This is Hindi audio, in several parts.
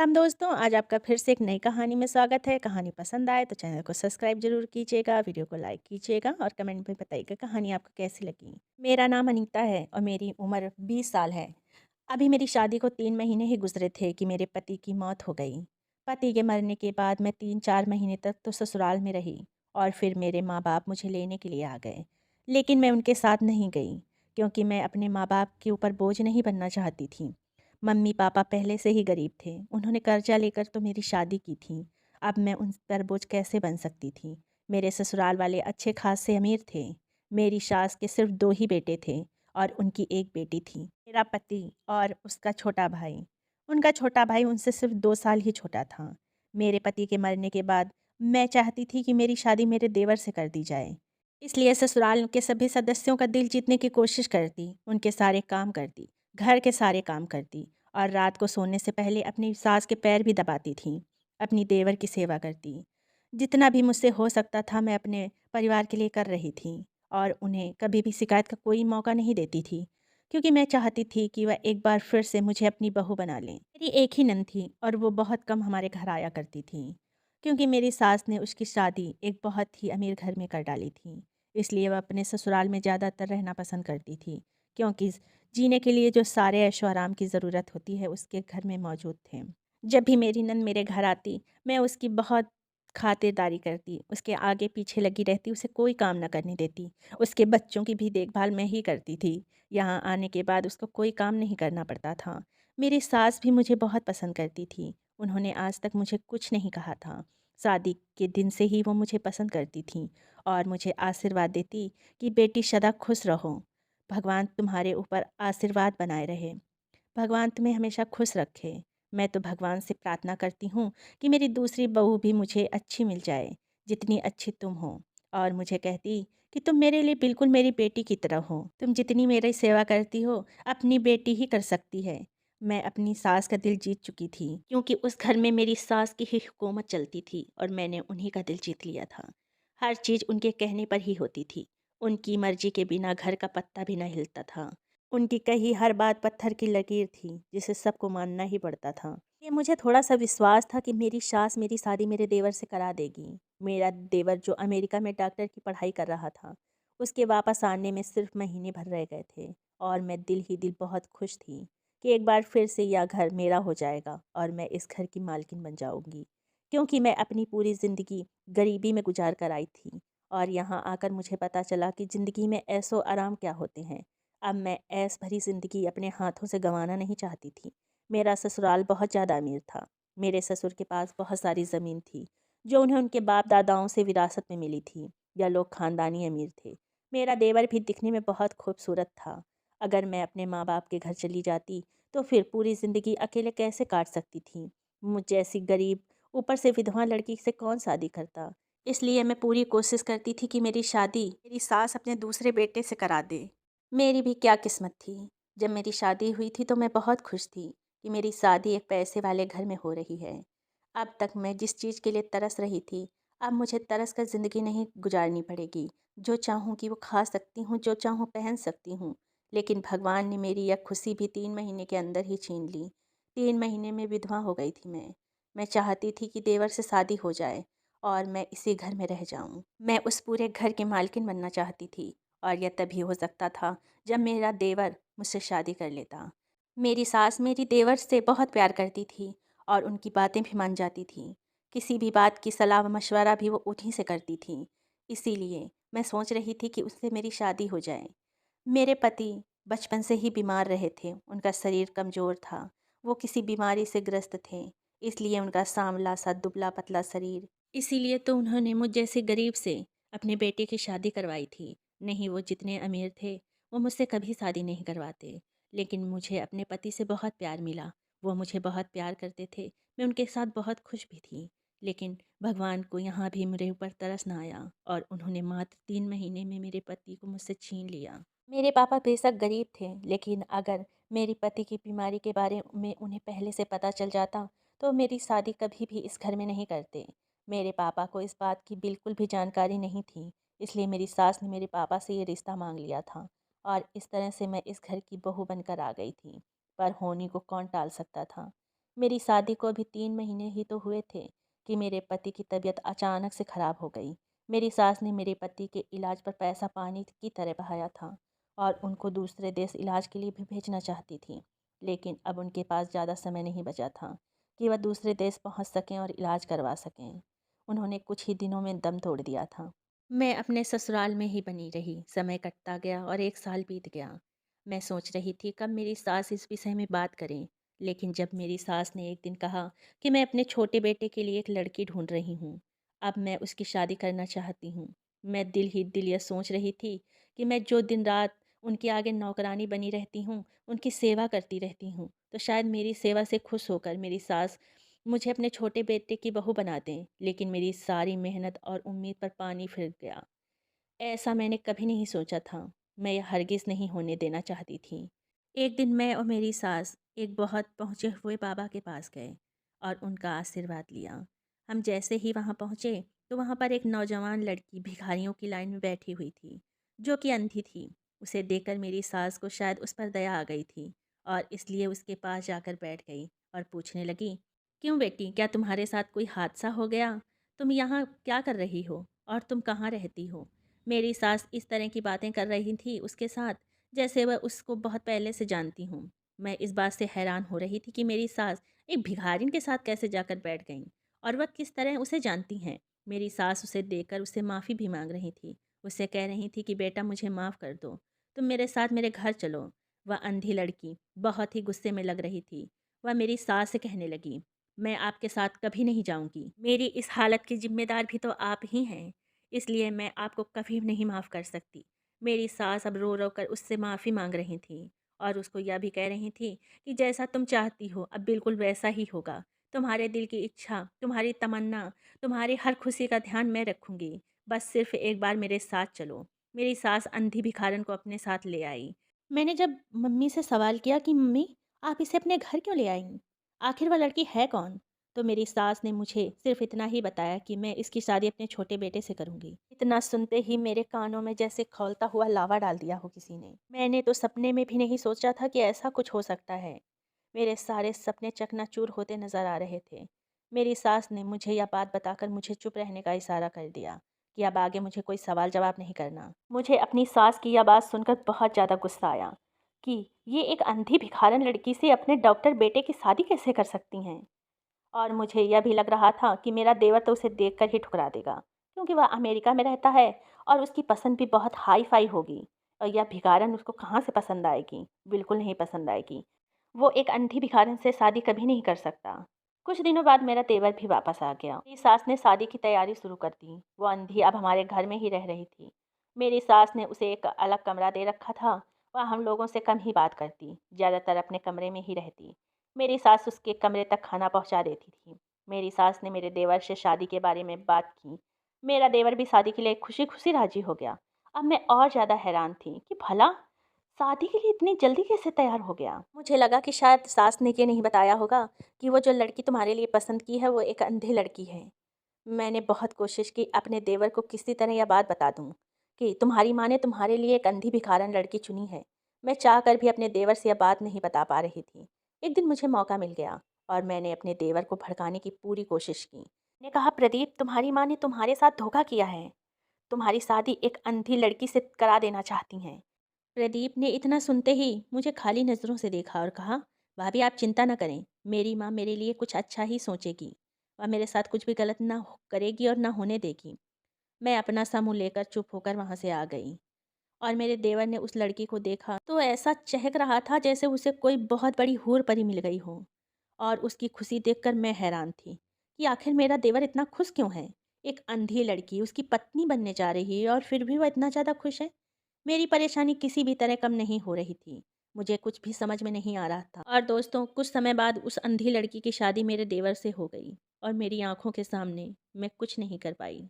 राम दोस्तों, आज आपका फिर से एक नई कहानी में स्वागत है। कहानी पसंद आए तो चैनल को सब्सक्राइब जरूर कीजिएगा, वीडियो को लाइक कीजिएगा और कमेंट में बताइएगा कहानी आपको कैसी लगी। मेरा नाम अनीता है और मेरी उम्र 20 साल है। अभी मेरी शादी को 3 महीने ही गुजरे थे कि मेरे पति की मौत हो गई। पति के मरने के बाद मैं 3-4 महीने तक तो ससुराल में रही और फिर मेरे माँ बाप मुझे लेने के लिए आ गए। लेकिन मैं उनके साथ नहीं गई क्योंकि मैं अपने माँ बाप के ऊपर बोझ नहीं बनना चाहती थी। मम्मी पापा पहले से ही गरीब थे। उन्होंने कर्जा लेकर तो मेरी शादी की थी। अब मैं उन पर बोझ कैसे बन सकती थी। मेरे ससुराल वाले अच्छे खासे अमीर थे। मेरी सास के सिर्फ 2 ही बेटे थे और उनकी एक बेटी थी। मेरा पति और उसका छोटा भाई। उनका छोटा भाई उनसे सिर्फ 2 साल ही छोटा था। मेरे पति के मरने के बाद मैं चाहती थी कि मेरी शादी मेरे देवर से कर दी जाए। इसलिए ससुराल के सभी सदस्यों का दिल जीतने की कोशिश करती, उनके सारे काम करती, घर के सारे काम करती और रात को सोने से पहले अपनी सास के पैर भी दबाती थी, अपनी देवर की सेवा करती। जितना भी मुझसे हो सकता था मैं अपने परिवार के लिए कर रही थी और उन्हें कभी भी शिकायत का कोई मौका नहीं देती थी, क्योंकि मैं चाहती थी कि वह एक बार फिर से मुझे अपनी बहू बना लें। मेरी एक ही नंद थी और वो बहुत कम हमारे घर आया करती थी, क्योंकि मेरी सास ने उसकी शादी एक बहुत ही अमीर घर में कर डाली थी। इसलिए वह अपने ससुराल में ज़्यादातर रहना पसंद करती थी, क्योंकि जीने के लिए जो सारे ऐशो आराम की ज़रूरत होती है उसके घर में मौजूद थे। जब भी मेरी नंद मेरे घर आती, मैं उसकी बहुत खातिरदारी करती, उसके आगे पीछे लगी रहती, उसे कोई काम ना करने देती। उसके बच्चों की भी देखभाल मैं ही करती थी। यहाँ आने के बाद उसको कोई काम नहीं करना पड़ता था। मेरी सास भी मुझे बहुत पसंद करती थी। उन्होंने आज तक मुझे कुछ नहीं कहा था। शादी के दिन से ही वो मुझे पसंद करती थीं और मुझे आशीर्वाद देती कि बेटी सदा खुश रहो। भगवान तुम्हारे ऊपर आशीर्वाद बनाए रहे। भगवान तुम्हें हमेशा खुश रखे। मैं तो भगवान से प्रार्थना करती हूँ कि मेरी दूसरी बहू भी मुझे अच्छी मिल जाए, जितनी अच्छी तुम हो। और मुझे कहती कि तुम मेरे लिए बिल्कुल मेरी बेटी की तरह हो। तुम जितनी मेरी सेवा करती हो, अपनी बेटी ही कर सकती है। मैं अपनी सास का दिल जीत चुकी थी, क्योंकि उस घर में मेरी सास की ही हुकूमत चलती थी और मैंने उन्हीं का दिल जीत लिया था। हर चीज़ उनके कहने पर ही होती थी। उनकी मर्जी के बिना घर का पत्ता भी न हिलता था। उनकी कही हर बात पत्थर की लकीर थी, जिसे सबको मानना ही पड़ता था। ये मुझे थोड़ा सा विश्वास था कि मेरी सास मेरी शादी मेरे देवर से करा देगी। मेरा देवर जो अमेरिका में डॉक्टर की पढ़ाई कर रहा था, उसके वापस आने में सिर्फ महीने भर रह गए थे और मैं दिल ही दिल बहुत खुश थी कि एक बार फिर से यह घर मेरा हो जाएगा और मैं इस घर की मालकिन बन जाऊंगी, क्योंकि मैं अपनी पूरी ज़िंदगी गरीबी में गुजार कर आई थी और यहाँ आकर मुझे पता चला कि ज़िंदगी में ऐशो आराम क्या होते हैं। अब मैं ऐश भरी ज़िंदगी अपने हाथों से गंवाना नहीं चाहती थी। मेरा ससुराल बहुत ज़्यादा अमीर था। मेरे ससुर के पास बहुत सारी ज़मीन थी, जो उन्हें उनके बाप दादाओं से विरासत में मिली थी। यह लोग ख़ानदानी अमीर थे। मेरा देवर भी दिखने में बहुत खूबसूरत था। अगर मैं अपने माँ बाप के घर चली जाती, तो फिर पूरी ज़िंदगी अकेले कैसे काट सकती थी। मुझ जैसी गरीब, ऊपर से विधवा लड़की से कौन शादी करता। इसलिए मैं पूरी कोशिश करती थी कि मेरी शादी मेरी सास अपने दूसरे बेटे से करा दे। मेरी भी क्या किस्मत थी। जब मेरी शादी हुई थी तो मैं बहुत खुश थी कि मेरी शादी एक पैसे वाले घर में हो रही है। अब तक मैं जिस चीज़ के लिए तरस रही थी, अब मुझे तरस कर ज़िंदगी नहीं गुजारनी पड़ेगी। जो चाहूँ कि वो खा सकती हूँ, जो चाहूँ पहन सकती हूँ। लेकिन भगवान ने मेरी यह खुशी भी 3 महीने के अंदर ही छीन ली। 3 महीने में विधवा हो गई थी मैं। मैं चाहती थी कि देवर से शादी हो जाए और मैं इसी घर में रह जाऊँ। मैं उस पूरे घर की मालकिन बनना चाहती थी और यह तभी हो सकता था जब मेरा देवर मुझसे शादी कर लेता। मेरी सास मेरी देवर से बहुत प्यार करती थी और उनकी बातें भी मान जाती थी। किसी भी बात की सलाह व मशवरा भी वो उन्हीं से करती थी। इसीलिए मैं सोच रही थी कि उससे मेरी शादी हो जाए। मेरे पति बचपन से ही बीमार रहे थे, उनका शरीर कमज़ोर था। वो किसी बीमारी से ग्रस्त थे, इसलिए उनका सांवला सा दुबला पतला शरीर। इसीलिए तो उन्होंने मुझ जैसे गरीब से अपने बेटे की शादी करवाई थी। नहीं, वो जितने अमीर थे, वो मुझसे कभी शादी नहीं करवाते। लेकिन मुझे अपने पति से बहुत प्यार मिला। वो मुझे बहुत प्यार करते थे। मैं उनके साथ बहुत खुश भी थी। लेकिन भगवान को यहाँ भी मेरे ऊपर तरस ना आया और उन्होंने मात्र 3 महीने में मेरे पति को मुझसे छीन लिया। मेरे पापा बेशक गरीब थे, लेकिन अगर मेरे पति की बीमारी के बारे में उन्हें पहले से पता चल जाता, तो मेरी शादी कभी भी इस घर में नहीं करते। मेरे पापा को इस बात की बिल्कुल भी जानकारी नहीं थी, इसलिए मेरी सास ने मेरे पापा से ये रिश्ता मांग लिया था और इस तरह से मैं इस घर की बहू बनकर आ गई थी। पर होनी को कौन टाल सकता था। मेरी शादी को अभी 3 महीने ही तो हुए थे कि मेरे पति की तबीयत अचानक से ख़राब हो गई। मेरी सास ने मेरे पति के इलाज पर पैसा पानी की तरह बहाया था और उनको दूसरे देश इलाज के लिए भी भेजना चाहती थी। लेकिन अब उनके पास ज़्यादा समय नहीं बचा था कि वह दूसरे देश पहुंच सकें और इलाज करवा सकें। उन्होंने कुछ ही दिनों में दम तोड़ दिया था। मैं अपने ससुराल में ही बनी रही। समय कटता गया और 1 साल बीत गया। मैं सोच रही थी कब मेरी सास इस विषय में बात करें। लेकिन जब मेरी सास ने एक दिन कहा कि मैं अपने छोटे बेटे के लिए एक लड़की ढूंढ रही हूँ, अब मैं उसकी शादी करना चाहती हूँ। मैं दिल ही दिल यह सोच रही थी कि मैं जो दिन रात उनके आगे नौकरानी बनी रहती हूँ, उनकी सेवा करती रहती हूँ, तो शायद मेरी सेवा से खुश होकर मेरी सास मुझे अपने छोटे बेटे की बहू बना दें। लेकिन मेरी सारी मेहनत और उम्मीद पर पानी फिर गया। ऐसा मैंने कभी नहीं सोचा था। मैं यह हरगिज़ नहीं होने देना चाहती थी। एक दिन मैं और मेरी सास एक बहुत पहुँचे हुए बाबा के पास गए और उनका आशीर्वाद लिया। हम जैसे ही वहाँ पहुँचे तो वहाँ पर एक नौजवान लड़की भिखारियों की लाइन में बैठी हुई थी, जो कि अंधी थी। उसे देखकर मेरी सास को शायद उस पर दया आ गई थी और इसलिए उसके पास जाकर बैठ गई और पूछने लगी, क्यों बेटी, क्या तुम्हारे साथ कोई हादसा हो गया? तुम यहाँ क्या कर रही हो और तुम कहाँ रहती हो? मेरी सास इस तरह की बातें कर रही थी उसके साथ जैसे वह उसको बहुत पहले से जानती हूँ। मैं इस बात से हैरान हो रही थी कि मेरी सास एक भिखारिन के साथ कैसे जाकर बैठ गईं और वह किस तरह उसे जानती हैं। मेरी सास उसे देखकर उससे माफ़ी भी मांग रही थी। उससे कह रही थी कि बेटा मुझे माफ़ कर दो, तुम मेरे साथ मेरे घर चलो। वह अंधी लड़की बहुत ही गुस्से में लग रही थी। वह मेरी सास से कहने लगी, मैं आपके साथ कभी नहीं जाऊंगी। मेरी इस हालत की जिम्मेदार भी तो आप ही हैं, इसलिए मैं आपको कभी नहीं माफ़ कर सकती। मेरी सास अब रो रो कर उससे माफ़ी मांग रही थी और उसको यह भी कह रही थी कि जैसा तुम चाहती हो अब बिल्कुल वैसा ही होगा। तुम्हारे दिल की इच्छा, तुम्हारी तमन्ना, तुम्हारी हर खुशी का ध्यान मैं रखूंगी। बस सिर्फ एक बार मेरे साथ चलो। मेरी सास अंधी भिखारन को अपने साथ ले आई। मैंने जब मम्मी से सवाल किया कि मम्मी, आप इसे अपने घर क्यों ले आईं? आखिर वह लड़की है कौन? तो मेरी सास ने मुझे सिर्फ इतना ही बताया कि मैं इसकी शादी अपने छोटे बेटे से करूंगी। इतना सुनते ही मेरे कानों में जैसे खौलता हुआ लावा डाल दिया हो किसी ने। मैंने तो सपने में भी नहीं सोचा था कि ऐसा कुछ हो सकता है। मेरे सारे सपने चकनाचूर होते नजर आ रहे थे। मेरी सास ने मुझे यह बात बताकर मुझे चुप रहने का इशारा कर दिया कि अब आगे मुझे कोई सवाल जवाब नहीं करना। मुझे अपनी सास की यह बात सुनकर बहुत ज़्यादा गुस्सा आया कि ये एक अंधी भिखारन लड़की से अपने डॉक्टर बेटे की शादी कैसे कर सकती हैं। और मुझे यह भी लग रहा था कि मेरा देवर तो उसे देखकर ही ठुकरा देगा, क्योंकि वह अमेरिका में रहता है और उसकी पसंद भी बहुत हाई फाई होगी। और यह भिखारन उसको कहाँ से पसंद आएगी? बिल्कुल नहीं पसंद आएगी। वो एक अंधी भिखारन से शादी कभी नहीं कर सकता। कुछ दिनों बाद मेरा देवर भी वापस आ गया। मेरी सास ने शादी की तैयारी शुरू कर दी। वो अंधी अब हमारे घर में ही रह रही थी। मेरी सास ने उसे एक अलग कमरा दे रखा था। वह हम लोगों से कम ही बात करती, ज़्यादातर अपने कमरे में ही रहती। मेरी सास उसके कमरे तक खाना पहुंचा देती थी। मेरी सास ने मेरे देवर से शादी के बारे में बात की। मेरा देवर भी शादी के लिए खुशी खुशी राजी हो गया। अब मैं और ज़्यादा हैरान थी कि भला शादी के लिए इतनी जल्दी कैसे तैयार हो गया। मुझे लगा कि शायद सास ने ये नहीं बताया होगा कि वो जो लड़की तुम्हारे लिए पसंद की है वो एक अंधी लड़की है। मैंने बहुत कोशिश की अपने देवर को किसी तरह यह बात बता दूं कि तुम्हारी माँ ने तुम्हारे लिए एक अंधी भिखारन लड़की चुनी है। मैं चाह कर भी अपने देवर से यह बात नहीं बता पा रही थी। एक दिन मुझे मौका मिल गया और मैंने अपने देवर को भड़काने की पूरी कोशिश की। मैंने कहा, प्रदीप, तुम्हारी माँ ने तुम्हारे साथ धोखा किया है। तुम्हारी शादी एक अंधी लड़की से करा देना चाहती हैं। प्रदीप ने इतना सुनते ही मुझे खाली नज़रों से देखा और कहा, भाभी आप चिंता न करें, मेरी माँ मेरे लिए कुछ अच्छा ही सोचेगी। वह मेरे साथ कुछ भी गलत ना करेगी और ना होने देगी। मैं अपना सा मुँह लेकर चुप होकर वहाँ से आ गई और मेरे देवर ने उस लड़की को देखा तो ऐसा चहक रहा था जैसे उसे कोई बहुत बड़ी हूर परी मिल गई हो। और उसकी खुशी देखकर मैं हैरान थी कि आखिर मेरा देवर इतना खुश क्यों है। एक अंधी लड़की उसकी पत्नी बनने जा रही है और फिर भी वह इतना ज़्यादा खुश है। मेरी परेशानी किसी भी तरह कम नहीं हो रही थी। मुझे कुछ भी समझ में नहीं आ रहा था। और दोस्तों, कुछ समय बाद उस अंधी लड़की की शादी मेरे देवर से हो गई और मेरी आंखों के सामने मैं कुछ नहीं कर पाई।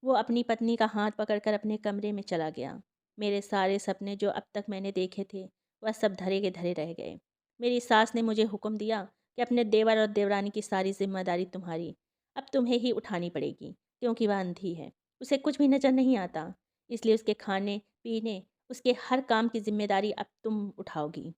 वो अपनी पत्नी का हाथ पकड़कर अपने कमरे में चला गया। मेरे सारे सपने जो अब तक मैंने देखे थे वह सब धरे के धरे रह गए। मेरी सास ने मुझे हुक्म दिया कि अपने देवर और देवरानी की सारी जिम्मेदारी तुम्हारी अब तुम्हें ही उठानी पड़ेगी, क्योंकि वह अंधी है, उसे कुछ भी नज़र नहीं आता। इसलिए उसके खाने पीने, उसके हर काम की जिम्मेदारी अब तुम उठाओगी।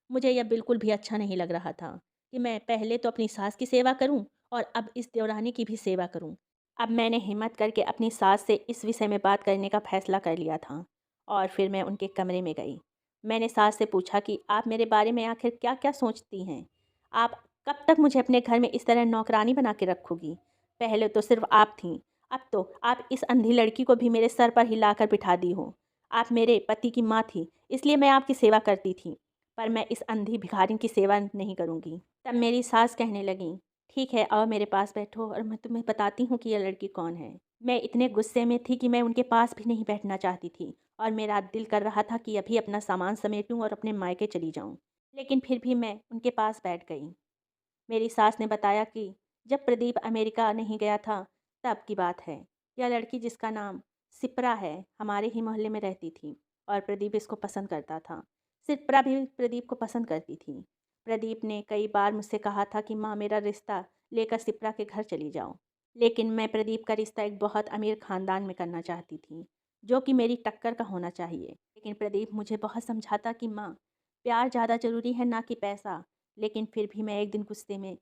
मुझे यह बिल्कुल भी अच्छा नहीं लग रहा था। कि मैं पहले तो अपनी सास की सेवा करूं और अब इस देवरानी की भी सेवा करूं। अब मैंने हिम्मत करके अपनी सास से इस विषय में बात करने का फैसला कर लिया था और फिर मैं उनके कमरे में गई। मैंने सास से पूछा कि आप मेरे बारे में आखिर क्या-क्या सोचती हैं? आप कब तक मुझे अपने घर में इस तरह नौकरानी बना के रखोगी? पहले तो सिर्फ आप थीं, अब तो आप इस अंधी लड़की को भी मेरे सर पर हिलाकर बिठा दी हो। आप मेरे पति की माँ थी, इसलिए मैं आपकी सेवा करती थी, पर मैं इस अंधी भिखारिन की सेवा नहीं करूँगी। तब मेरी सास कहने लगीं, ठीक है, आओ मेरे पास बैठो और मैं तुम्हें बताती हूँ कि यह लड़की कौन है। मैं इतने गुस्से में थी कि मैं उनके पास भी नहीं बैठना चाहती थी और मेरा दिल कर रहा था कि अभी अपना सामान समेटूँ और अपने मायके चली जाऊँ। लेकिन फिर भी मैं उनके पास बैठ गई। मेरी सास ने बताया कि जब प्रदीप अमेरिका नहीं गया था, तब की बात है। यह लड़की जिसका नाम सिप्रा है, हमारे ही मोहल्ले में रहती थी और प्रदीप इसको पसंद करता था। सिप्रा भी प्रदीप को पसंद करती थी। प्रदीप ने कई बार मुझसे कहा था कि माँ मेरा रिश्ता लेकर सिप्रा के घर चली जाओ। लेकिन मैं प्रदीप का रिश्ता एक बहुत अमीर ख़ानदान में करना चाहती थी, जो कि मेरी टक्कर का होना चाहिए। लेकिन प्रदीप मुझे बहुत समझाता कि माँ, प्यार ज़्यादा ज़रूरी है ना कि पैसा। लेकिन फिर भी मैं एक दिन गुस्से में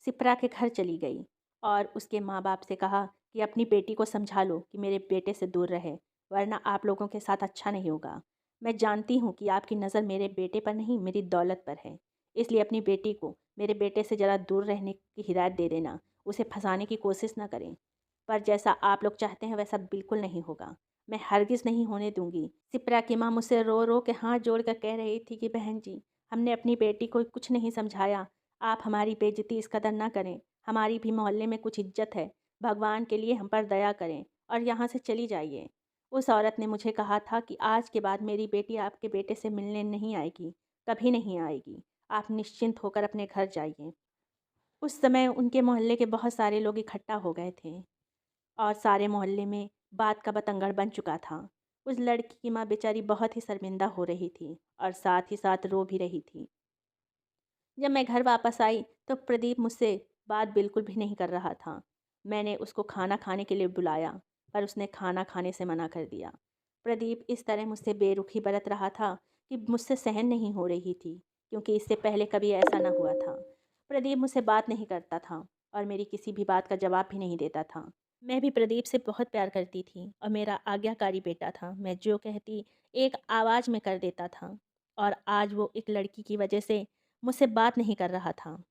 सिप्रा के घर चली गई और उसके माँ-बाप से कहा कि अपनी बेटी को समझा लो कि मेरे बेटे से दूर रहे, वरना आप लोगों के साथ अच्छा नहीं होगा। मैं जानती हूँ कि आपकी नज़र मेरे बेटे पर नहीं, मेरी दौलत पर है। इसलिए अपनी बेटी को मेरे बेटे से ज़रा दूर रहने की हिदायत दे देना, उसे फँसाने की कोशिश ना करें। पर जैसा आप लोग चाहते हैं वैसा बिल्कुल नहीं होगा। मैं हरगिज़ नहीं होने दूँगी। सिप्रा की माँ मुझसे रो-रो के हाथ जोड़कर कह रही थी कि बहन जी, हमने अपनी बेटी को कुछ नहीं समझाया। आप हमारी बेइज़्ज़ती इस कदर ना करें। हमारी भी मोहल्ले में कुछ इज़्ज़त है। भगवान के लिए हम पर दया करें और यहाँ से चली जाइए। उस औरत ने मुझे कहा था कि आज के बाद मेरी बेटी आपके बेटे से मिलने नहीं आएगी, कभी नहीं आएगी। आप निश्चिंत होकर अपने घर जाइए। उस समय उनके मोहल्ले के बहुत सारे लोग इकट्ठा हो गए थे और सारे मोहल्ले में बात का बतंगड़ बन चुका था। उस लड़की की माँ बेचारी बहुत ही शर्मिंदा हो रही थी और साथ ही साथ रो भी रही थी। जब मैं घर वापस आई तो प्रदीप मुझसे बात बिल्कुल भी नहीं कर रहा था। मैंने उसको खाना खाने के लिए बुलाया, पर उसने खाना खाने से मना कर दिया। प्रदीप इस तरह मुझसे बेरुखी बरत रहा था कि मुझसे सहन नहीं हो रही थी, क्योंकि इससे पहले कभी ऐसा ना हुआ था। प्रदीप मुझसे बात नहीं करता था और मेरी किसी भी बात का जवाब भी नहीं देता था। मैं भी प्रदीप से बहुत प्यार करती थी और मेरा आज्ञाकारी बेटा था। मैं जो कहती एक आवाज़ में कर देता था और आज वो एक लड़की की वजह से मुझसे बात नहीं कर रहा था।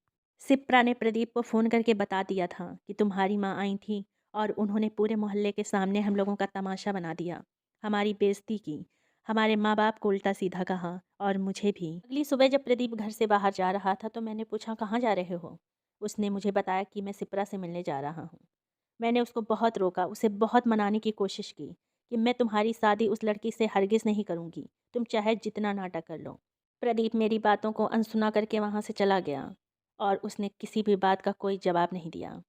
सिप्रा ने प्रदीप को फ़ोन करके बता दिया था कि तुम्हारी माँ आई थी और उन्होंने पूरे मोहल्ले के सामने हम लोगों का तमाशा बना दिया, हमारी बेइज्जती की, हमारे माँ-बाप को उल्टा-सीधा कहा और मुझे भी। अगली सुबह जब प्रदीप घर से बाहर जा रहा था तो मैंने पूछा, कहाँ जा रहे हो? उसने मुझे बताया कि मैं सिप्रा से मिलने जा रहा हूँ। मैंने उसको बहुत रोका, उसे बहुत मनाने की कोशिश की कि मैं तुम्हारी शादी उस लड़की से हरगिज़ नहीं करूँगी, तुम चाहे जितना नाटक कर लो। प्रदीप मेरी बातों को अनसुना करके वहाँ से चला गया और उसने किसी भी बात का कोई जवाब नहीं दिया।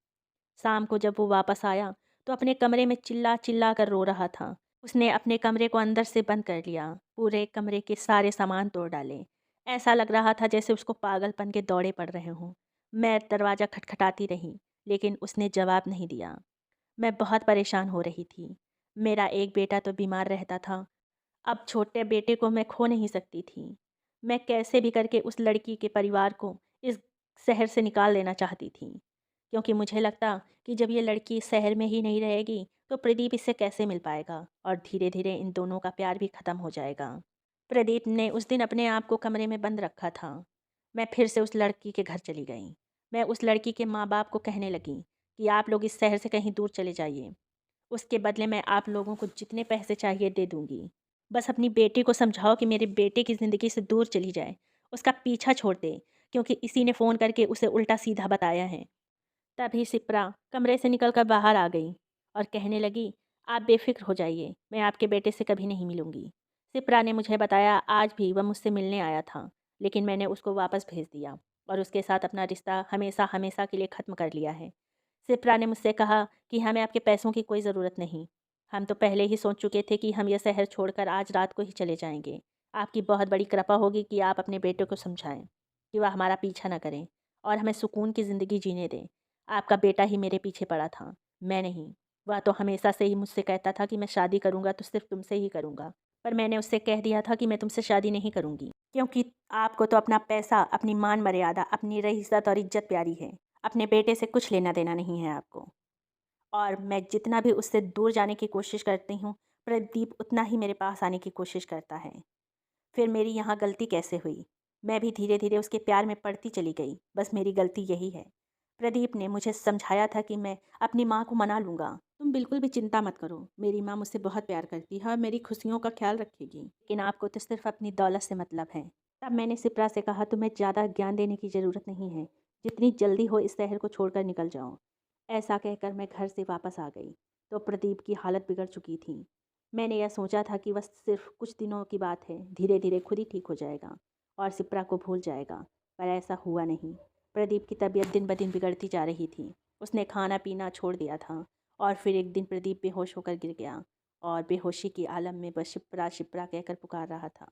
शाम को जब वो वापस आया तो अपने कमरे में चिल्ला-चिल्ला कर रो रहा था। उसने अपने कमरे को अंदर से बंद कर लिया, पूरे कमरे के सारे सामान तोड़ डाले। ऐसा लग रहा था जैसे उसको पागलपन के दौरे पड़ रहे हों। मैं दरवाज़ा खटखटाती रही, लेकिन उसने जवाब नहीं दिया। मैं बहुत परेशान हो रही थी। मेरा एक बेटा तो बीमार रहता था, अब छोटे बेटे को मैं खो नहीं सकती थी। मैं कैसे भी करके उस लड़की के परिवार को इस शहर से निकाल देना चाहती थी, क्योंकि मुझे लगता कि जब ये लड़की इस शहर में ही नहीं रहेगी, तो प्रदीप इससे कैसे मिल पाएगा और धीरे-धीरे इन दोनों का प्यार भी ख़त्म हो जाएगा। प्रदीप ने उस दिन अपने आप को कमरे में बंद रखा था। मैं फिर से उस लड़की के घर चली गई। मैं उस लड़की के माँ-बाप को कहने लगी कि आप लोग इस शहर से कहीं दूर चले जाइए। उसके बदले मैं आप लोगों को जितने पैसे चाहिए दे दूँगी। बस अपनी बेटी को समझाओ कि मेरे बेटे की ज़िंदगी से दूर चली जाए, उसका पीछा छोड़ दे, क्योंकि इसी ने फ़ोन करके उसे उल्टा-सीधा बताया है। तभी शिप्रा कमरे से निकलकर बाहर आ गई और कहने लगी, आप बेफ़िक्र हो जाइए, मैं आपके बेटे से कभी नहीं मिलूँगी। शिप्रा ने मुझे बताया आज भी वह मुझसे मिलने आया था, लेकिन मैंने उसको वापस भेज दिया और उसके साथ अपना रिश्ता हमेशा-हमेशा के लिए ख़त्म कर लिया है। शिप्रा ने मुझसे कहा कि हमें आपके पैसों की कोई ज़रूरत नहीं। हम तो पहले ही सोच चुके थे कि हम यह शहर छोड़कर आज रात को ही चले जाएँगे। आपकी बहुत बड़ी कृपा होगी कि आप अपने बेटे को समझाएँ कि वह हमारा पीछा ना करें और हमें सुकून की ज़िंदगी जीने दें। आपका बेटा ही मेरे पीछे पड़ा था, मैं नहीं। वह तो हमेशा से ही मुझसे कहता था कि मैं शादी करूँगा तो सिर्फ़ तुमसे ही करूँगा। पर मैंने उससे कह दिया था कि मैं तुमसे शादी नहीं करूँगी, क्योंकि आपको तो अपना पैसा, अपनी मान मर्यादा, अपनी इज़्ज़त और इज़्ज़त प्यारी है। अपने बेटे से कुछ लेना-देना नहीं है आपको। और मैं जितना भी उससे दूर जाने की कोशिश करती हूँ, प्रदीप उतना ही मेरे पास आने की कोशिश करता है। फिर मेरी यहाँ गलती कैसे हुई? मैं भी धीरे-धीरे उसके प्यार में पड़ती चली गई, बस मेरी गलती यही है। प्रदीप ने मुझे समझाया था कि मैं अपनी माँ को मना लूँगा। तुम बिल्कुल भी चिंता मत करो, मेरी माँ मुझसे बहुत प्यार करती है और मेरी खुशियों का ख़्याल रखेगी। लेकिन आपको तो सिर्फ़ अपनी दौलत से मतलब है। तब मैंने सिप्रा से कहा, तुम्हें ज़्यादा ज्ञान देने की ज़रूरत नहीं है, जितनी जल्दी हो इस शहर को छोड़कर निकल जाओ। ऐसा कहकर मैं घर से वापस आ गई, तो प्रदीप की हालत बिगड़ चुकी थी। मैंने यह सोचा था कि बस सिर्फ कुछ दिनों की बात है, धीरे धीरे खुद ही ठीक हो जाएगा और सिप्रा को भूल जाएगा, पर ऐसा हुआ नहीं। प्रदीप की तबीयत दिन ब दिन बिगड़ती जा रही थी। उसने खाना पीना छोड़ दिया था और फिर एक दिन प्रदीप बेहोश होकर गिर गया और बेहोशी की आलम में बस शिप्रा शिप्रा कहकर पुकार रहा था।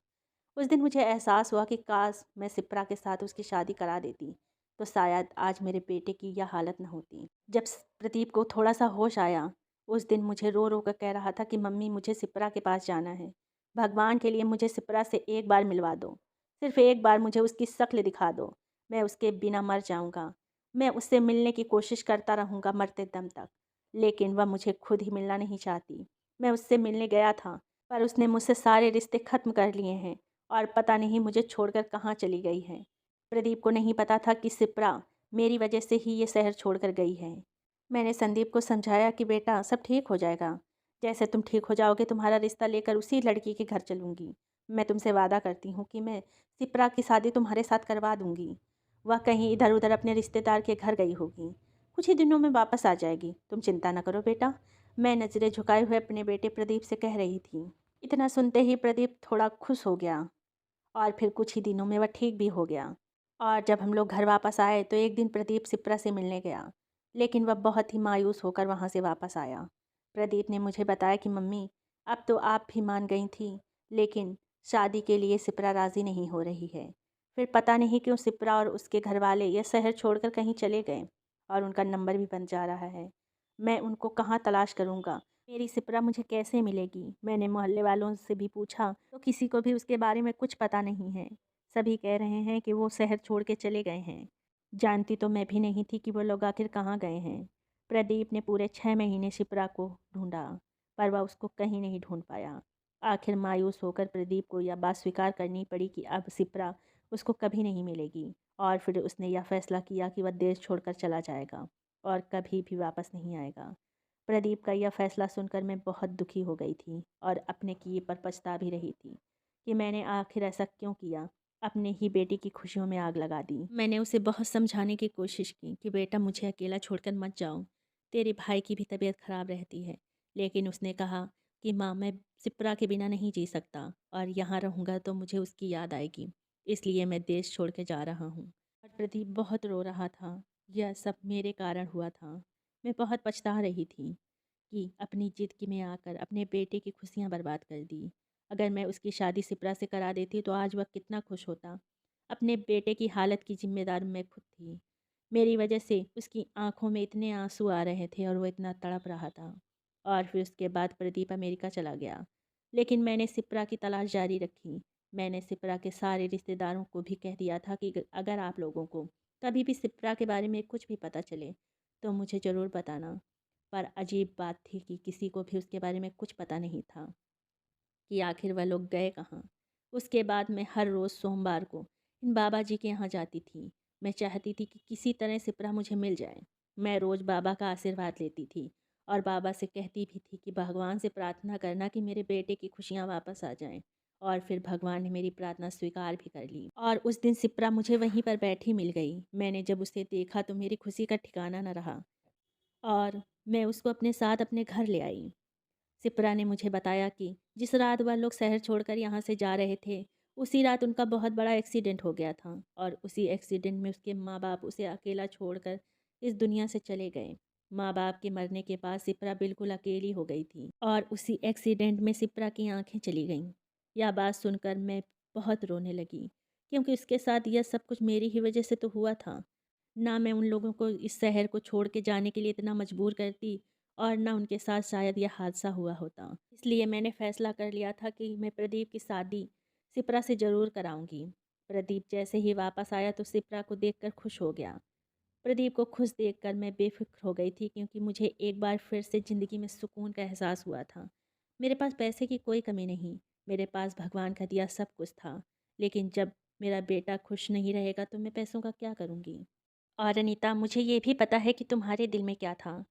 उस दिन मुझे एहसास हुआ कि काश मैं सिप्रा के साथ उसकी शादी करा देती, तो शायद आज मेरे बेटे की यह हालत न होती। जब प्रदीप को थोड़ा सा होश आया, उस दिन मुझे रो रो कर कह रहा था कि मम्मी, मुझे सिप्रा के पास जाना है। भगवान के लिए मुझे सिप्रा से एक बार मिलवा दो, सिर्फ एक बार मुझे उसकी शक्ल दिखा दो। मैं उसके बिना मर जाऊंगा। मैं उससे मिलने की कोशिश करता रहूंगा मरते दम तक, लेकिन वह मुझे खुद ही मिलना नहीं चाहती। मैं उससे मिलने गया था, पर उसने मुझसे सारे रिश्ते ख़त्म कर लिए हैं और पता नहीं मुझे छोड़कर कहाँ चली गई है। प्रदीप को नहीं पता था कि सिप्रा मेरी वजह से ही ये शहर छोड़कर गई है। मैंने संदीप को समझाया कि बेटा, सब ठीक हो जाएगा। जैसे तुम ठीक हो जाओगे, तुम्हारा रिश्ता लेकर उसी लड़की के घर चलूँगी। मैं तुमसे वादा करती हूँ कि मैं सिप्रा की शादी तुम्हारे साथ करवा दूँगी। वह कहीं इधर-उधर अपने रिश्तेदार के घर गई होगी। कुछ ही दिनों में वापस आ जाएगी। तुम चिंता न करो बेटा। मैं नज़रें झुकाए हुए अपने बेटे प्रदीप से कह रही थी। इतना सुनते ही प्रदीप थोड़ा खुश हो गया और फिर कुछ ही दिनों में वह ठीक भी हो गया। और जब हम लोग घर वापस आए तो एक दिन प्रदीप सिप्रा से मिलने गया, लेकिन वह बहुत ही मायूस होकर वहाँ से वापस आया। प्रदीप ने मुझे बताया कि मम्मी, अब तो आप भी मान गई थी, लेकिन शादी के लिए सिप्रा राज़ी नहीं हो रही है। फिर पता नहीं क्यों सिप्रा और उसके घर वाले यह शहर छोड़कर कहीं चले गए और उनका नंबर भी बन जा रहा है। मैं उनको कहाँ तलाश करूँगा? मेरी सिप्रा मुझे कैसे मिलेगी? मैंने मोहल्ले वालों से भी पूछा, तो किसी को भी उसके बारे में कुछ पता नहीं है। सभी कह रहे हैं कि वो शहर छोड़ के चले गए हैं। जानती तो मैं भी नहीं थी कि वो लोग आखिर कहाँ गए हैं। प्रदीप ने पूरे 6 महीने शिप्रा को ढूंढा, पर वह उसको कहीं नहीं ढूंढ पाया। आखिर मायूस होकर प्रदीप को यह बात स्वीकार करनी पड़ी कि अब शिप्रा उसको कभी नहीं मिलेगी और फिर उसने यह फैसला किया कि वह देश छोड़कर चला जाएगा और कभी भी वापस नहीं आएगा। प्रदीप का यह फैसला सुनकर मैं बहुत दुखी हो गई थी और अपने किए पर पछता भी रही थी कि मैंने आखिर ऐसा क्यों किया। अपने ही बेटी की खुशियों में आग लगा दी। मैंने उसे बहुत समझाने की कोशिश की कि बेटा, मुझे अकेला छोड़कर मत जाओ, तेरे भाई की भी तबीयत खराब रहती है। लेकिन उसने कहा कि माँ, मैं सिप्रा के बिना नहीं जी सकता और यहाँ रहूँगा तो मुझे उसकी याद आएगी, इसलिए मैं देश छोड़ के जा रहा हूँ। और प्रदीप बहुत रो रहा था। यह सब मेरे कारण हुआ था। मैं बहुत पछता रही थी कि अपनी जिद की में आकर अपने बेटे की खुशियाँ बर्बाद कर दी। अगर मैं उसकी शादी सिप्रा से करा देती तो आज वह कितना खुश होता। अपने बेटे की हालत की जिम्मेदार मैं खुद थी। मेरी वजह से उसकी आंखों में इतने आंसू आ रहे थे और वो इतना तड़प रहा था। और फिर उसके बाद प्रदीप अमेरिका चला गया, लेकिन मैंने सिप्रा की तलाश जारी रखी। मैंने सिप्रा के सारे रिश्तेदारों को भी कह दिया था कि अगर आप लोगों को कभी भी सिप्रा के बारे में कुछ भी पता चले तो मुझे ज़रूर बताना। पर अजीब बात थी कि किसी को भी उसके बारे में कुछ पता नहीं था कि आखिर वह लोग गए कहाँ। उसके बाद मैं हर रोज़ सोमवार को इन बाबा जी के यहाँ जाती थी। मैं चाहती थी कि किसी तरह सिपरा मुझे मिल जाए। मैं रोज़ बाबा का आशीर्वाद लेती थी और बाबा से कहती भी थी कि भगवान से प्रार्थना करना कि मेरे बेटे की खुशियाँ वापस आ जाएं। और फिर भगवान ने मेरी प्रार्थना स्वीकार भी कर ली और उस दिन सिप्रा मुझे वहीं पर बैठी मिल गई। मैंने जब उसे देखा तो मेरी खुशी का ठिकाना न रहा और मैं उसको अपने साथ अपने घर ले आई। सिप्रा ने मुझे बताया कि जिस रात वह लोग शहर छोड़कर यहाँ से जा रहे थे, उसी रात उनका बहुत बड़ा एक्सीडेंट हो गया था और उसी एक्सीडेंट में उसके माँ बाप उसे अकेला छोड़कर इस दुनिया से चले गए। माँ बाप के मरने के बाद सिप्रा बिल्कुल अकेली हो गई थी और उसी एक्सीडेंट में सिप्रा की आंखें चली गईं। यह बात सुनकर मैं बहुत रोने लगी, क्योंकि उसके साथ यह सब कुछ मेरी ही वजह से तो हुआ था। ना मैं उन लोगों को इस शहर को छोड़ के जाने के लिए इतना मजबूर करती और ना उनके साथ शायद यह हादसा हुआ होता। इसलिए मैंने फ़ैसला कर लिया था कि मैं प्रदीप की शादी शिप्रा से ज़रूर कराऊंगी। प्रदीप जैसे ही वापस आया तो शिप्रा को देखकर खुश हो गया। प्रदीप को खुश देखकर मैं बेफ़िक्र हो गई थी, क्योंकि मुझे एक बार फिर से ज़िंदगी में सुकून का एहसास हुआ था। मेरे पास पैसे की कोई कमी नहीं, मेरे पास भगवान का दिया सब कुछ था। लेकिन जब मेरा बेटा खुश नहीं रहेगा तो मैं पैसों का क्या करूँगी? और अनीता, मुझे ये भी पता है कि तुम्हारे दिल में क्या था।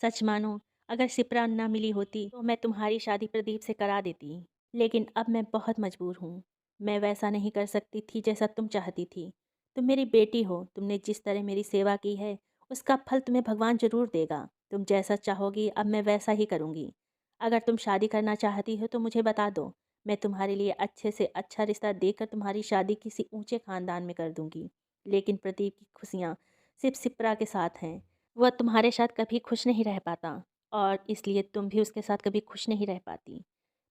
सच मानो, अगर शिप्रा ना मिली होती तो मैं तुम्हारी शादी प्रदीप से करा देती। लेकिन अब मैं बहुत मजबूर हूँ। मैं वैसा नहीं कर सकती थी जैसा तुम चाहती थी। तुम मेरी बेटी हो, तुमने जिस तरह मेरी सेवा की है उसका फल तुम्हें भगवान ज़रूर देगा। तुम जैसा चाहोगी अब मैं वैसा ही करूँगी। अगर तुम शादी करना चाहती हो तो मुझे बता दो। मैं तुम्हारे लिए अच्छे से अच्छा रिश्ता देकर तुम्हारी शादी किसी ऊंचे खानदान में कर दूंगी। लेकिन प्रदीप की खुशियाँ सिर्फ शिप्रा के साथ हैं। वह तुम्हारे साथ कभी खुश नहीं रह पाता, और इसलिए तुम भी उसके साथ कभी खुश नहीं रह पाती।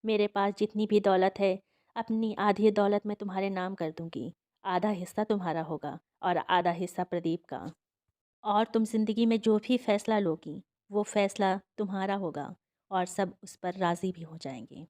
मेरे पास जितनी भी दौलत है, अपनी आधी दौलत मैं तुम्हारे नाम कर दूंगी। आधा हिस्सा तुम्हारा होगा और आधा हिस्सा प्रदीप का। और तुम ज़िंदगी में जो भी फैसला लोगी वो फैसला तुम्हारा होगा, और सब उस पर राज़ी भी हो जाएंगे।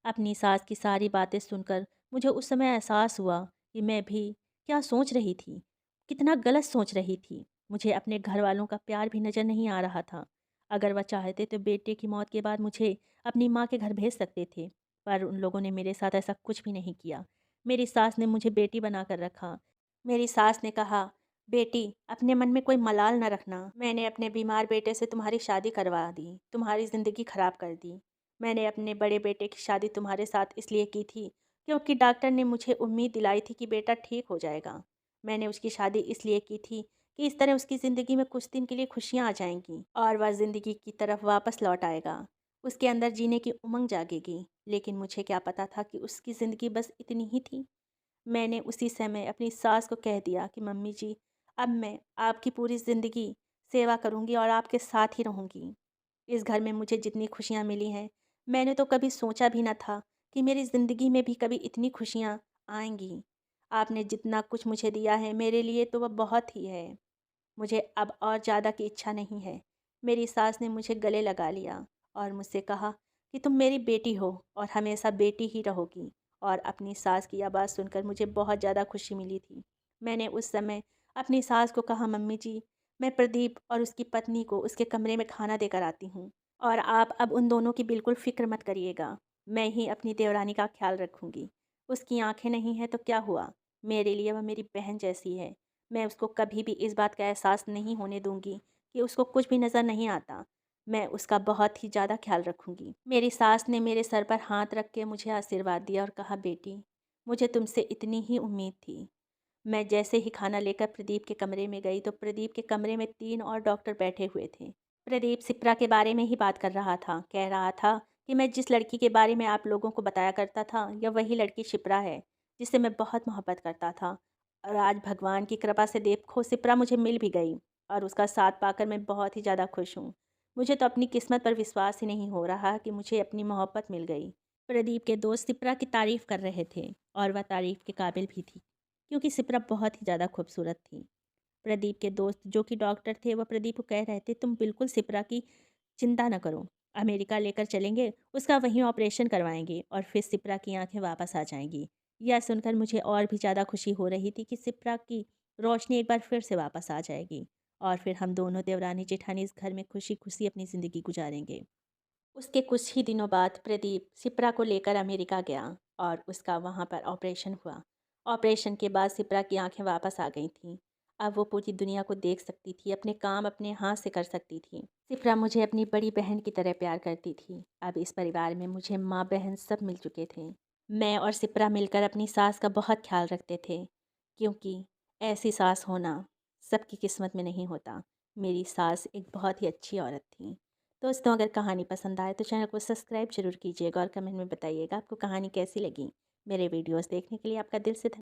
अपनी सास की सारी बातें सुनकर मुझे उस समय एहसास हुआ कि मैं भी क्या सोच रही थी, कितना गलत सोच रही थी। मुझे अपने घर वालों का प्यार भी नज़र नहीं आ रहा था। अगर वह चाहते तो बेटे की मौत के बाद मुझे अपनी माँ के घर भेज सकते थे, पर उन लोगों ने मेरे साथ ऐसा कुछ भी नहीं किया। मेरी सास ने मुझे बेटी बनाकर रखा। मेरी सास ने कहा, बेटी, अपने मन में कोई मलाल न रखना। मैंने अपने बीमार बेटे से तुम्हारी शादी करवा दी, तुम्हारी ज़िंदगी ख़राब कर दी। मैंने अपने बड़े बेटे की शादी तुम्हारे साथ इसलिए की थी क्योंकि डॉक्टर ने मुझे उम्मीद दिलाई थी कि बेटा ठीक हो जाएगा। मैंने उसकी शादी इसलिए की थी कि इस तरह उसकी ज़िंदगी में कुछ दिन के लिए खुशियाँ आ जाएंगी और वह ज़िंदगी की तरफ वापस लौट आएगा। उसके अंदर जीने की उमंग जागेगी। लेकिन मुझे क्या पता था कि उसकी ज़िंदगी बस इतनी ही थी। मैंने उसी समय अपनी सास को कह दिया कि मम्मी जी, अब मैं आपकी पूरी ज़िंदगी सेवा करूँगी और आपके साथ ही रहूँगी। इस घर में मुझे जितनी खुशियाँ मिली हैं, मैंने तो कभी सोचा भी ना था कि मेरी ज़िंदगी में भी कभी इतनी खुशियाँ आएँगी। आपने जितना कुछ मुझे दिया है मेरे लिए तो वह बहुत ही है। मुझे अब और ज़्यादा की इच्छा नहीं है। मेरी सास ने मुझे गले लगा लिया और मुझसे कहा कि तुम मेरी बेटी हो और हमेशा बेटी ही रहोगी। और अपनी सास की यह बात सुनकर मुझे बहुत ज़्यादा खुशी मिली थी। मैंने उस समय अपनी सास को कहा, मम्मी जी, मैं प्रदीप और उसकी पत्नी को उसके कमरे में खाना देकर आती हूँ, और आप अब उन दोनों की बिल्कुल फ़िक्र मत करिएगा। मैं ही अपनी देवरानी का ख्याल रखूँगी। उसकी आँखें नहीं हैं तो क्या हुआ, मेरे लिए वह मेरी बहन जैसी है। मैं उसको कभी भी इस बात का एहसास नहीं होने दूंगी कि उसको कुछ भी नज़र नहीं आता। मैं उसका बहुत ही ज़्यादा ख्याल रखूंगी। मेरी सास ने मेरे सर पर हाथ रख के मुझे आशीर्वाद दिया और कहा, बेटी, मुझे तुमसे इतनी ही उम्मीद थी। मैं जैसे ही खाना लेकर प्रदीप के कमरे में गई तो प्रदीप के कमरे में 3 और डॉक्टर बैठे हुए थे। प्रदीप शिप्रा के बारे में ही बात कर रहा था। कह रहा था कि मैं जिस लड़की के बारे में आप लोगों को बताया करता था, यह वही लड़की शिप्रा है, जिससे मैं बहुत मोहब्बत करता था। और आज भगवान की कृपा से देखो, शिप्रा मुझे मिल भी गई और उसका साथ पाकर मैं बहुत ही ज़्यादा खुश हूँ। मुझे तो अपनी किस्मत पर विश्वास ही नहीं हो रहा कि मुझे अपनी मोहब्बत मिल गई। प्रदीप के दोस्त शिप्रा की तारीफ़ कर रहे थे, और वह तारीफ़ के काबिल भी थी, क्योंकि शिप्रा बहुत ही ज़्यादा खूबसूरत थी। प्रदीप के दोस्त जो कि डॉक्टर थे, वह प्रदीप को कह रहे थे, तुम बिल्कुल शिप्रा की चिंता न करो, अमेरिका लेकर चलेंगे, उसका वहीं ऑपरेशन करवाएंगे और फिर शिप्रा की आंखें वापस आ जाएंगी। यह सुनकर मुझे और भी ज़्यादा खुशी हो रही थी कि शिप्रा की रोशनी एक बार फिर से वापस आ जाएगी, और फिर हम दोनों देवरानी जेठानी इस घर में खुशी खुशी अपनी ज़िंदगी गुजारेंगे। उसके कुछ ही दिनों बाद प्रदीप शिप्रा को लेकर अमेरिका गया और उसका वहाँ पर ऑपरेशन हुआ। ऑपरेशन के बाद शिप्रा की आंखें वापस आ गई थीं। अब वो पूरी दुनिया को देख सकती थी, अपने काम अपने हाथ से कर सकती थी। शिप्रा मुझे अपनी बड़ी बहन की तरह प्यार करती थी। अब इस परिवार में मुझे माँ बहन सब मिल चुके थे। मैं और शिप्रा मिलकर अपनी सास का बहुत ख्याल रखते थे, क्योंकि ऐसी सास होना सबकी किस्मत में नहीं होता। मेरी सास एक बहुत ही अच्छी औरत थी। दोस्तों, अगर कहानी पसंद आए तो चैनल को सब्सक्राइब जरूर कीजिएगा और कमेंट में बताइएगा आपको कहानी कैसी लगी। मेरे वीडियोस देखने के लिए आपका दिल से